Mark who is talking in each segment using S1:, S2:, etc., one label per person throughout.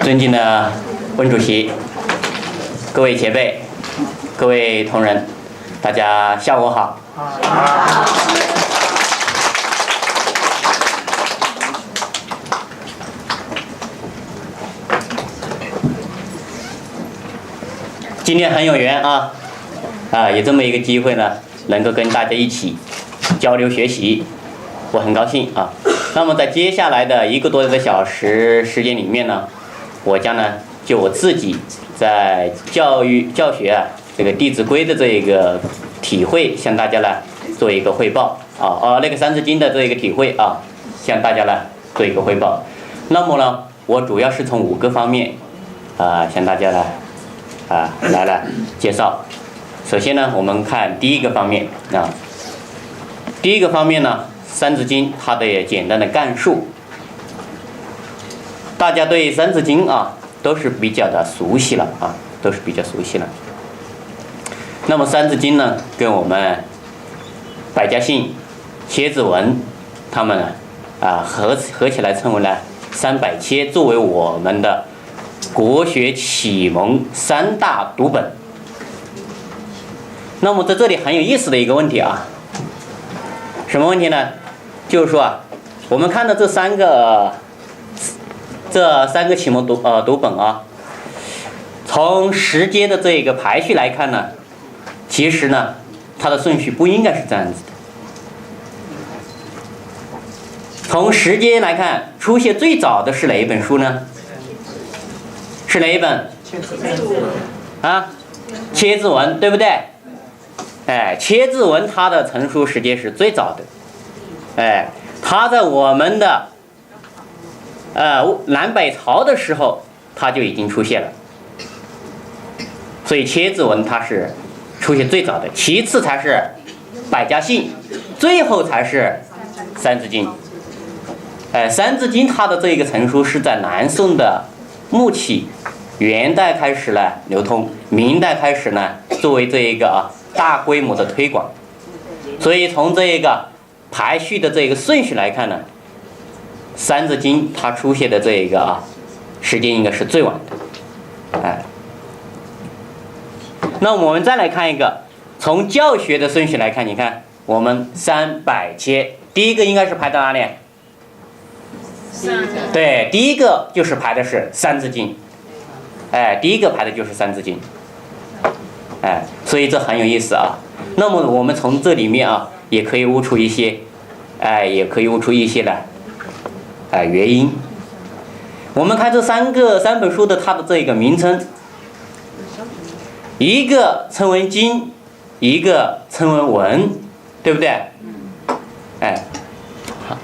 S1: 尊敬的温主席、各位前辈、各位同仁，大家下午好。今天很有缘有这么一个机会呢，能够跟大家一起交流学习，我很高兴啊。那么在接下来的1个多小时时间里面呢，我将呢就我自己在教学这个《弟子规》的这个体会，向大家呢做一个汇报那个《三字经》的这个体会向大家呢做一个汇报。那么呢，我主要是从5个方面向大家呢来介绍。首先呢，我们看第一个方面第一个方面呢，《三字经》它的简单的概述。大家对《三字经》都是比较的熟悉了都是比较熟悉了。那么《三字经》呢，跟我们百家姓、蝎子文他们合起来称为了300切，作为我们的国学启蒙3大读本。那么在这里很有意思的一个问题什么问题呢？就是说我们看到这三个启蒙读本从时间的这个排序来看呢，其实呢它的顺序不应该是这样子的。从时间来看，出现最早的是哪一本书呢？是哪一本？蝎子文，对不对？蝎子文它的成书时间是最早的。它在我们的南北朝的时候，它就已经出现了。所以蝎子文它是出现最早的，其次才是百家姓，最后才是三字经。三字经它的这个成书是在南宋的末期，元代开始呢流通，明代开始呢作为这一个大规模的推广。所以从这一个排序的这个顺序来看呢，三字经它出现的这一个时间应该是最晚的。那我们再来看一个，从教学的顺序来看，你看我们300切，第一个应该是排到哪里？对，第一个就是排的是三字经。第一个排的就是三字经。所以这很有意思那么我们从这里面也可以悟出一些原因。我们看这三本书的它的这个名称，一个称为经，一个称为文，对不对？好。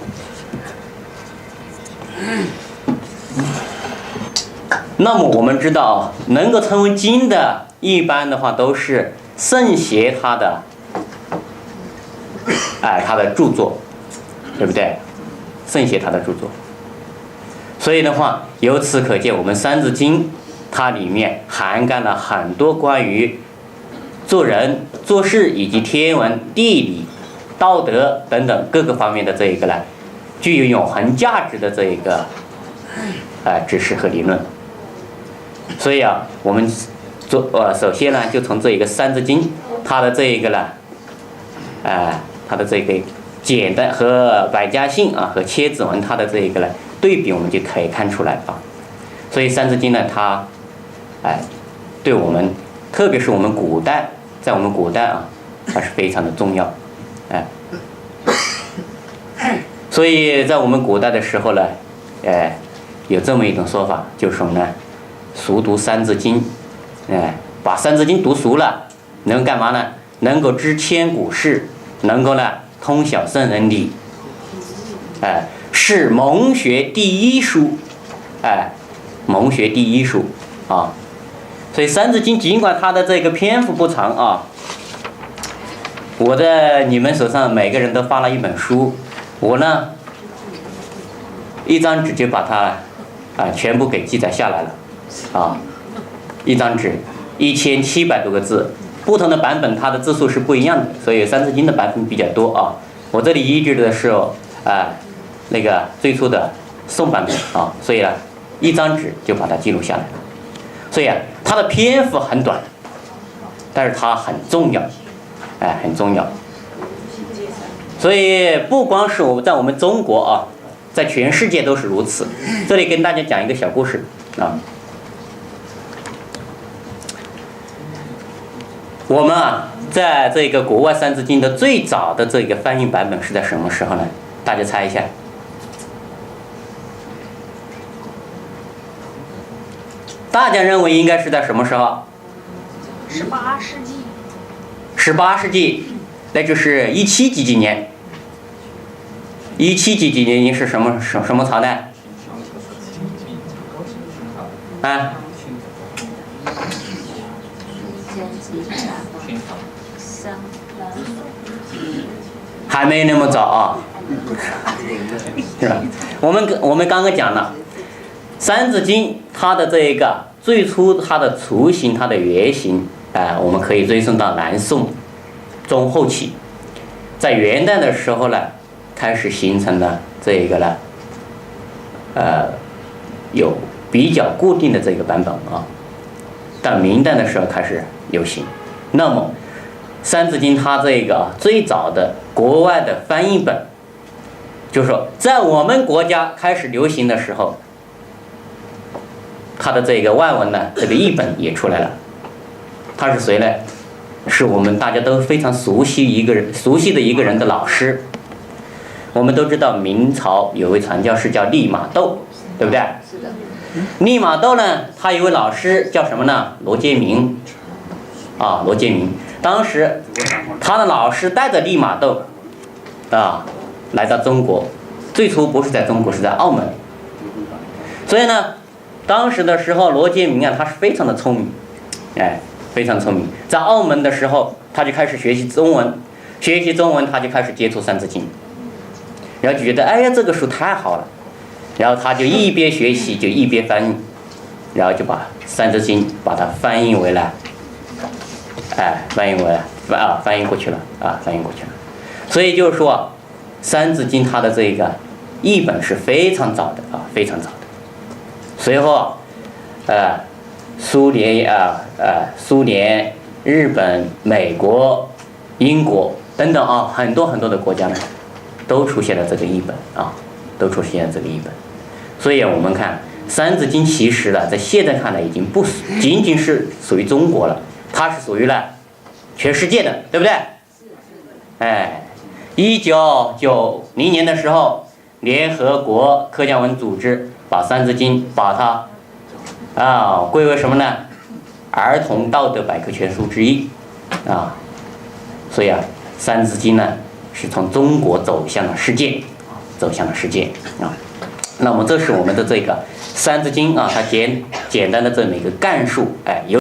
S1: 那么我们知道能够称为经的，一般的话都是圣贤他的著作，对不对？圣贤他的著作。所以的话，由此可见，我们三字经它里面涵盖了很多关于做人做事以及天文地理道德等等各个方面的这一个呢，具有永恒价值的这一个知识和理论。所以我们首先呢，就从这一个三字经它的这一个呢它的这个简单和百家姓和蝎子文它的这一个呢对比，我们就可以看出来所以三字经呢，它对我们，特别是我们古代，在我们古代它是非常的重要。所以在我们古代的时候呢，有这么一种说法，就是什么呢？熟读三字经，把三字经读熟了，能够干嘛呢？能够知千古事，能够呢通晓圣人理，是蒙学第一书，蒙学第一书所以三字经尽管它的这个篇幅不长我在你们手上每个人都发了一本书，我呢一张纸就把它全部给记载下来了一张纸1700多个字，不同的版本它的字数是不一样的，所以三字经的版本比较多我这里依据的是那个最初的宋版本所以呢一张纸就把它记录下来了。所以啊，它的篇幅很短，但是它很重要，很重要。所以不光是在我们中国啊，在全世界都是如此。这里跟大家讲一个小故事啊。我们啊，在这个国外《三字经》的最早的这个翻译版本是在什么时候呢？大家猜一下。大家认为应该是在什么时候
S2: ？18世纪。
S1: 18世纪，那就是17几年。17几年是什么朝代？啊？还没那么早啊，是吧？我们刚刚讲了，《三字经》它的这个最初它的雏形、它的原型，我们可以追溯到南宋中后期，在元代的时候呢，开始形成了这个呢，有比较固定的这个版本啊，到明代的时候开始流行。那么《三字经》它这个最早的国外的翻译本，就是说在我们国家开始流行的时候，它的这个外文呢，这个译本也出来了。他是谁呢？是我们大家都非常熟悉的一个人的老师。我们都知道明朝有位传教士叫利玛窦，对不对？
S2: 是的。
S1: 利玛窦呢，他有位老师叫什么呢？罗杰明。罗杰明。当时他的老师带着利玛窦来到中国，最初不是在中国，是在澳门。所以呢，当时的时候罗杰明啊，他是非常的聪明，非常聪明。在澳门的时候，他就开始学习中文，他就开始接触《三字经》，然后就觉得哎呀这个书太好了，然后他就一边学习就一边翻译，然后就把《三字经》把它翻译过去了。所以就是说，《三字经》它的这个译本是非常早的非常早的。随后苏联、日本、美国、英国等等很多的国家呢，都出现了这个译本所以我们看《三字经》其实呢，在现在看来已经不仅仅是属于中国了，它是属于了全世界的，对不对？1990年的时候，联合国客家文组织把《三字经》把它归为什么呢？儿童道德百科全书之一所以《三字经》呢是从中国走向了世界那么这是我们的这个《三字经》它简单的这么一个概述